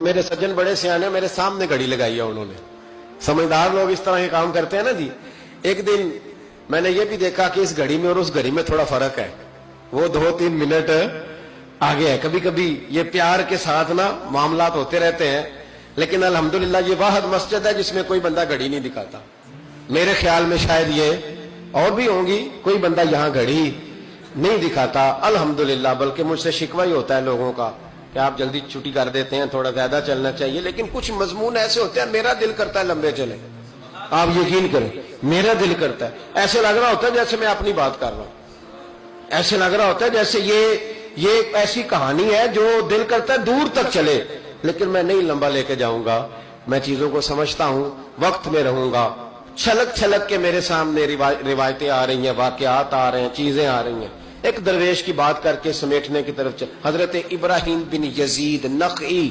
میرے سجن بڑے سیانے میرے سامنے گھڑی لگائی ہے انہوں نے. سمجھدار لوگ اس طرح کے کام کرتے ہیں نا جی. ایک دن میں نے یہ بھی دیکھا کہ اس گھڑی میں اور اس گھڑی میں تھوڑا فرق ہے, وہ 2-3 منٹ آگے ہے. کبھی کبھی یہ پیار کے ساتھ نا معاملات ہوتے رہتے ہیں, لیکن الحمدللہ یہ واحد مسجد ہے جس میں کوئی بندہ گھڑی نہیں دکھاتا. میرے خیال میں شاید یہ اور بھی ہوں گی, کوئی بندہ یہاں گھڑی نہیں دکھاتا الحمدللہ. بلکہ مجھ سے شکوہ ہی ہوتا ہے لوگوں کا کہ آپ جلدی چھٹی کر دیتے ہیں, تھوڑا زیادہ چلنا چاہیے. لیکن کچھ مضمون ایسے ہوتے ہیں میرا دل کرتا ہے لمبے چلے, آپ یقین کریں میرا دل کرتا ہے. ایسے لگ رہا ہوتا ہے جیسے میں اپنی بات کر رہا ہوں, ایسے لگ رہا ہوتا ہے جیسے یہ ایسی کہانی ہے جو دل کرتا ہے دور تک چلے, لیکن میں نہیں لمبا لے کے جاؤں گا. میں چیزوں کو سمجھتا ہوں, وقت میں رہوں گا. چھلک چھلک کے میرے سامنے روایتیں آ رہی ہیں, واقعات آ رہے ہیں, چیزیں آ رہی ہیں. ایک درویش کی بات کر کے سمیٹنے کی طرف چل. حضرت ابراہیم بن یزید نخعی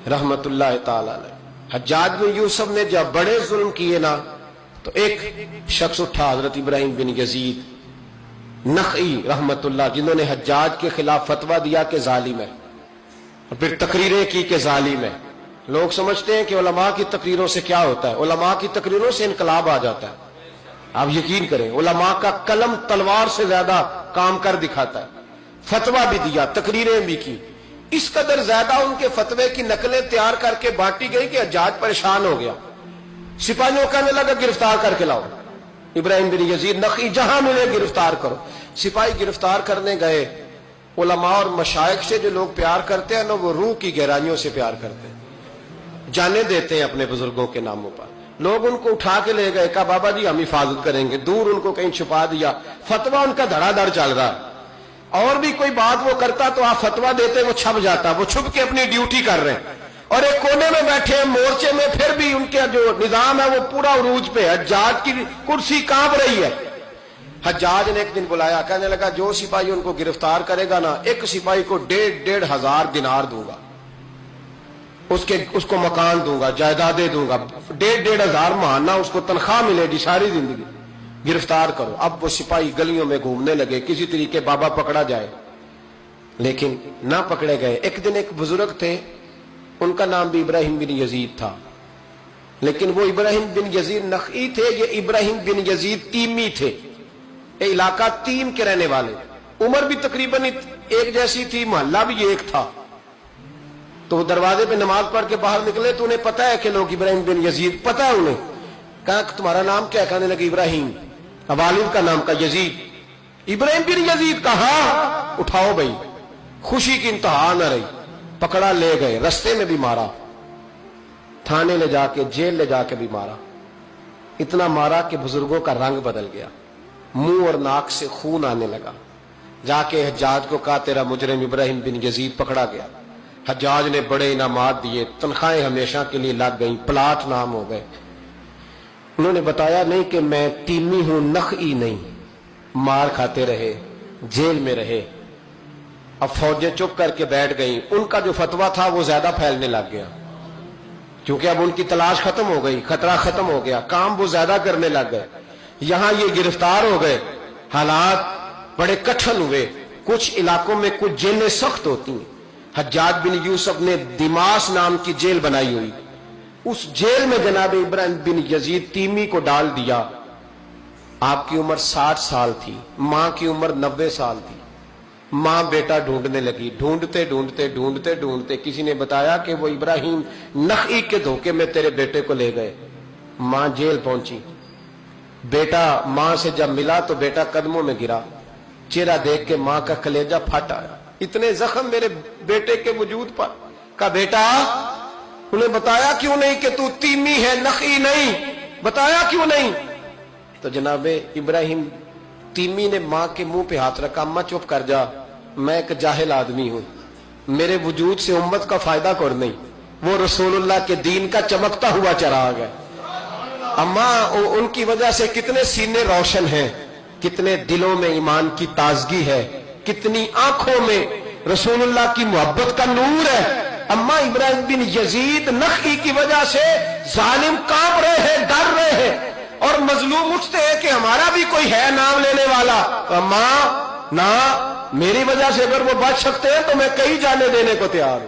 رحمت اللہ تعالی علیہ, حجاج بن یوسف نے جب بڑے ظلم کیے نا, تو ایک شخص اٹھا حضرت ابراہیم بن یزید نخعی رحمت اللہ, جنہوں نے حجاج کے خلاف فتویٰ دیا کہ ظالم ہے, اور پھر تقریریں کی کہ ظالم ہے. لوگ سمجھتے ہیں کہ علماء کی تقریروں سے کیا ہوتا ہے, علماء کی تقریروں سے انقلاب آ جاتا ہے. آپ یقین کریں علماء کا قلم تلوار سے زیادہ کام کر دکھاتا ہے. فتویٰ بھی دیا, تقریریں بھی کی, اس قدر زیادہ ان کے فتوے کی نقلیں تیار کر کے بانٹی گئی کہ حجاج پریشان ہو گیا. سپاہیوں کہنے لگا گرفتار کر کے لاؤ ابراہیم بن یزید نخعی, جہاں ملے گرفتار کرو. سپاہی گرفتار کرنے گئے. علماء اور مشائخ سے جو لوگ پیار کرتے ہیں نا, وہ روح کی گہرائیوں سے پیار کرتے ہیں, جانے دیتے ہیں اپنے بزرگوں کے ناموں پر. لوگ ان کو اٹھا کے لے گئے, کہا بابا جی ہم حفاظت کریں گے. دور ان کو کہیں چھپا دیا. فتویٰ ان کا دھڑا دھڑ چل رہا ہے, اور بھی کوئی بات وہ کرتا تو آپ فتویٰ دیتے, وہ چھپ جاتا. وہ چھپ کے اپنی ڈیوٹی کر رہے ہیں, اور ایک کونے میں بیٹھے ہیں مورچے میں, پھر بھی ان کا جو نظام ہے وہ پورا عروج پہ ہے. حجاج کی کرسی کانپ رہی ہے. حجاج نے ایک دن بلایا, کہنے لگا جو سپاہی ان کو گرفتار کرے گا نا, ایک سپاہی کو 1,500 دینار دوں گا, اس کو مکان دوں گا, جائیدادیں دوں گا, 1,500 ماہانہ اس کو تنخواہ ملے گی ساری زندگی. گرفتار کرو. اب وہ سپاہی گلیوں میں گھومنے لگے, کسی طریقے بابا پکڑا جائے, لیکن نہ پکڑے گئے. ایک دن ایک بزرگ تھے, ان کا نام بھی ابراہیم بن یزید تھا, لیکن وہ ابراہیم بن یزید نخعی تھے, یہ ابراہیم بن یزید تیمی تھے. یہ علاقہ تیم کے رہنے والے, عمر بھی تقریباً ایک جیسی تھی, محلہ بھی ایک تھا. تو وہ دروازے پہ نماز پڑھ کے باہر نکلے, تو انہیں پتا ہے کہ لوگ ابراہیم بن یزید, پتا ہے انہیں. کہا تمہارا نام کیا ہے؟ کہنے لگے ابراہیم. والد کا نام کا یزید. ابراہیم بن یزید کہا اٹھاؤ بھائی. خوشی کی انتہا نہ رہی, پکڑا لے گئے, رستے میں بھی مارا, تھانے لے جا کے جیل لے جا کے بھی مارا. اتنا مارا کہ بزرگوں کا رنگ بدل گیا, منہ اور ناک سے خون آنے لگا. جا کے حجاج کو کہا تیرا مجرم ابراہیم بن یزید پکڑا گیا. حجاج نے بڑے انعامات دیے, تنخواہیں ہمیشہ کے لیے لگ گئیں, پلاٹ نام ہو گئے. انہوں نے بتایا نہیں کہ میں تیمی ہوں, نخعی نہیں. مار کھاتے رہے, جیل میں رہے. اب فوجیں چپ کر کے بیٹھ گئیں. ان کا جو فتویٰ تھا وہ زیادہ پھیلنے لگ گیا, کیونکہ اب ان کی تلاش ختم ہو گئی, خطرہ ختم ہو گیا, کام وہ زیادہ کرنے لگ گئے. یہاں یہ گرفتار ہو گئے, حالات بڑے کٹھن ہوئے. کچھ علاقوں میں کچھ جیلیں سخت ہوتی ہیں. حجاج بن یوسف نے دماس نام کی جیل بنائی ہوئی, اس جیل میں جناب ابراہیم بن یزید تیمی کو ڈال دیا. آپ کی عمر 60 سال تھی, ماں کی عمر 90 سال تھی. ماں بیٹا ڈھونڈنے لگی, ڈھونڈتے ڈھونڈتے ڈھونڈتے ڈھونڈتے کسی نے بتایا کہ وہ ابراہیم نخعی کے دھوکے میں تیرے بیٹے کو لے گئے. ماں جیل پہنچی, بیٹا ماں سے جب ملا تو بیٹا قدموں میں گرا. چہرہ دیکھ کے ماں کا کلیجہ پھٹ آیا, اتنے زخم میرے بیٹے کے وجود پر. کہا بیٹا انہیں بتایا کیوں نہیں کہ تو تیمی ہے, نخعی نہیں, بتایا کیوں نہیں؟ تو جناب ابراہیم تیمی نے ماں کے منہ پہ ہاتھ رکھا, اماں چپ کر جا, میں ایک جاہل آدمی ہوں, میرے وجود سے امت کا فائدہ کوئی نہیں, وہ رسول اللہ کے دین کا چمکتا ہوا چراغ ہے. اماں ان کی وجہ سے کتنے سینے روشن ہیں, کتنے دلوں میں ایمان کی تازگی ہے, کتنی آنکھوں میں رسول اللہ کی محبت کا نور ہے. اماں ابراہیم بن یزید نخعی کی وجہ سے ظالم کانپ رہے ہیں, ڈر رہے ہیں, اور مظلوم اٹھتے ہیں کہ ہمارا بھی کوئی ہے نام لینے والا. اماں نہ, میری وجہ سے اگر وہ بچ سکتے ہیں تو میں کئی جانے دینے کو تیار ہوں.